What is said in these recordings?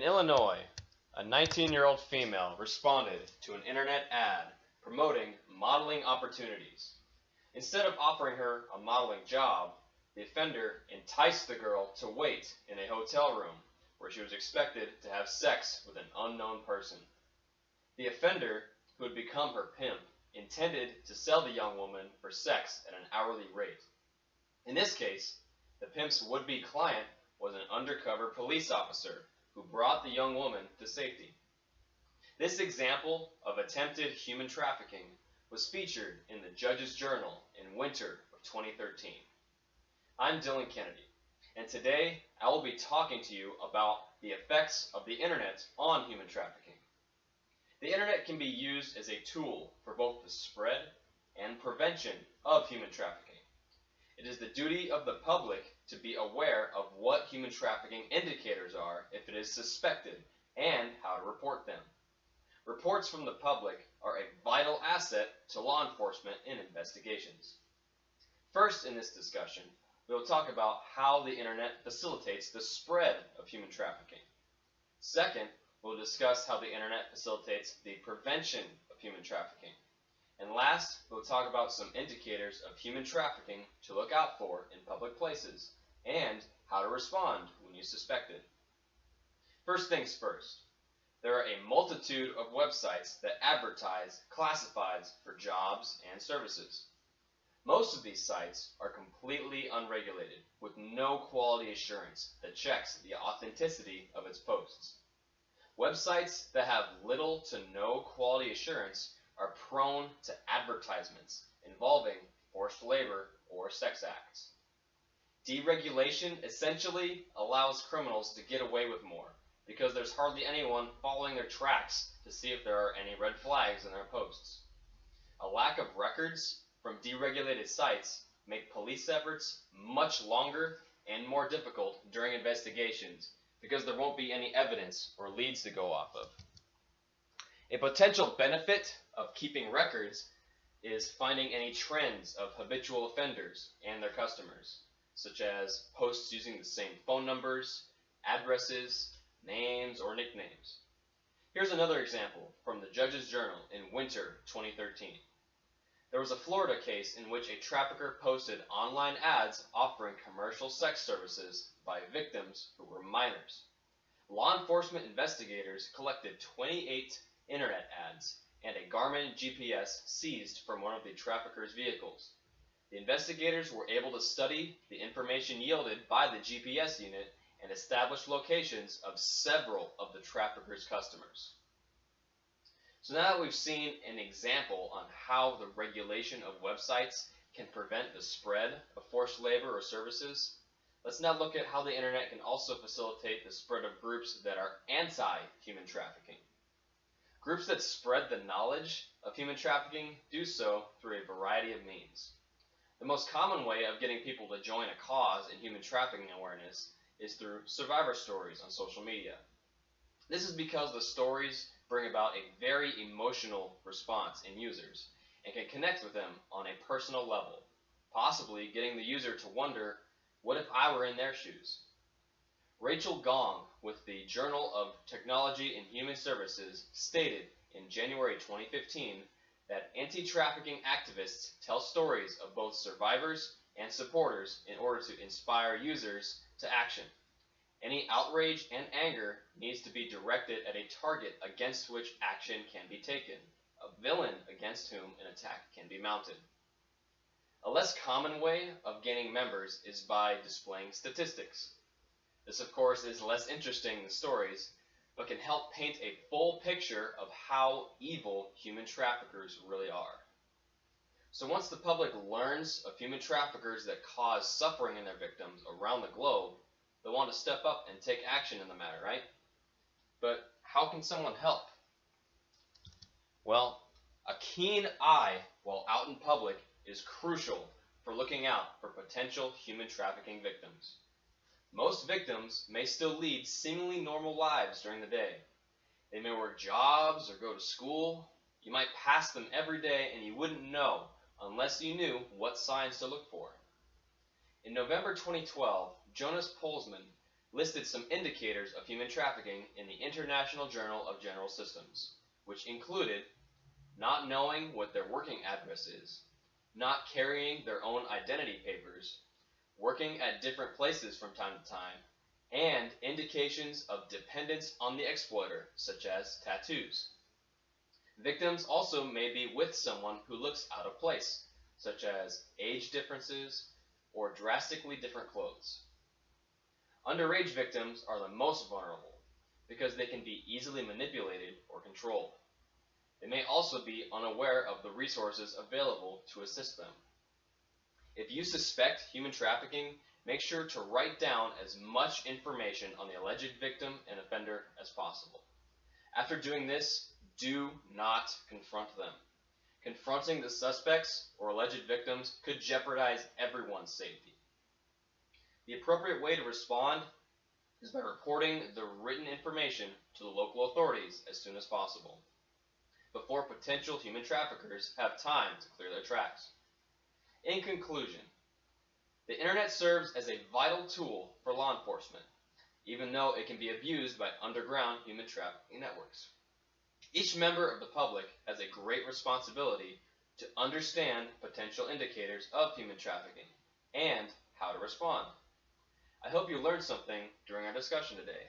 In Illinois, a 19-year-old female responded to an internet ad promoting modeling opportunities. Instead of offering her a modeling job, the offender enticed the girl to wait in a hotel room where she was expected to have sex with an unknown person. The offender, who had become her pimp, intended to sell the young woman for sex at an hourly rate. In this case, the pimp's would-be client was an undercover police officer who brought the young woman to safety. This example of attempted human trafficking was featured in the Judge's Journal in winter of 2013. I'm Dylan Kennedy, and today I will be talking to you about the effects of the internet on human trafficking. The internet can be used as a tool for both the spread and prevention of human trafficking. It is the duty of the public to be aware of what human trafficking indicators are if it is suspected and how to report them. Reports from the public are a vital asset to law enforcement in investigations. First in this discussion, we will talk about how the internet facilitates the spread of human trafficking. Second, we'll discuss how the internet facilitates the prevention of human trafficking. And last, we'll talk about some indicators of human trafficking to look out for in public places and how to respond when you suspect it. First things first, there are a multitude of websites that advertise classifieds for jobs and services. Most of these sites are completely unregulated with no quality assurance that checks the authenticity of its posts. Websites that have little to no quality assurance are prone to advertisements involving forced labor or sex acts. Deregulation essentially allows criminals to get away with more because there's hardly anyone following their tracks to see if there are any red flags in their posts. A lack of records from deregulated sites make police efforts much longer and more difficult during investigations because there won't be any evidence or leads to go off of. A potential benefit of keeping records is finding any trends of habitual offenders and their customers, such as posts using the same phone numbers, addresses, names, or nicknames. Here's another example from the Judge's Journal in winter 2013. There was a Florida case in which a trafficker posted online ads offering commercial sex services by victims who were minors. Law enforcement investigators collected 28 internet ads and a Garmin GPS seized from one of the trafficker's vehicles. The investigators were able to study the information yielded by the GPS unit and establish locations of several of the trafficker's customers. So now that we've seen an example on how the regulation of websites can prevent the spread of forced labor or services, let's now look at how the internet can also facilitate the spread of groups that are anti-human trafficking. Groups that spread the knowledge of human trafficking do so through a variety of means. The most common way of getting people to join a cause in human trafficking awareness is through survivor stories on social media. This is because the stories bring about a very emotional response in users and can connect with them on a personal level, possibly getting the user to wonder, what if I were in their shoes? Rachel Gong with the Journal of Technology and Human Services stated in January 2015 that anti-trafficking activists tell stories of both survivors and supporters in order to inspire users to action. Any outrage and anger needs to be directed at a target against which action can be taken, a villain against whom an attack can be mounted. A less common way of gaining members is by displaying statistics. This, of course, is less interesting than stories, but can help paint a full picture of how evil human traffickers really are. So once the public learns of human traffickers that cause suffering in their victims around the globe, they'll want to step up and take action in the matter, right? But how can someone help? Well, a keen eye while out in public is crucial for looking out for potential human trafficking victims. Most victims may still lead seemingly normal lives during the day. They may work jobs or go to school. You might pass them every day and you wouldn't know unless you knew what signs to look for. In November 2012, Jonas Polsman listed some indicators of human trafficking in the International Journal of General Systems, which included not knowing what their working address is, not carrying their own identity papers, working at different places from time to time, and indications of dependence on the exploiter, such as tattoos. Victims also may be with someone who looks out of place, such as age differences or drastically different clothes. Underage victims are the most vulnerable because they can be easily manipulated or controlled. They may also be unaware of the resources available to assist them. If you suspect human trafficking, make sure to write down as much information on the alleged victim and offender as possible. After doing this, do not confront them. Confronting the suspects or alleged victims could jeopardize everyone's safety. The appropriate way to respond is by reporting the written information to the local authorities as soon as possible, before potential human traffickers have time to clear their tracks. In conclusion, the internet serves as a vital tool for law enforcement, even though it can be abused by underground human trafficking networks. Each member of the public has a great responsibility to understand potential indicators of human trafficking and how to respond. I hope you learned something during our discussion today.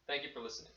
Thank you for listening.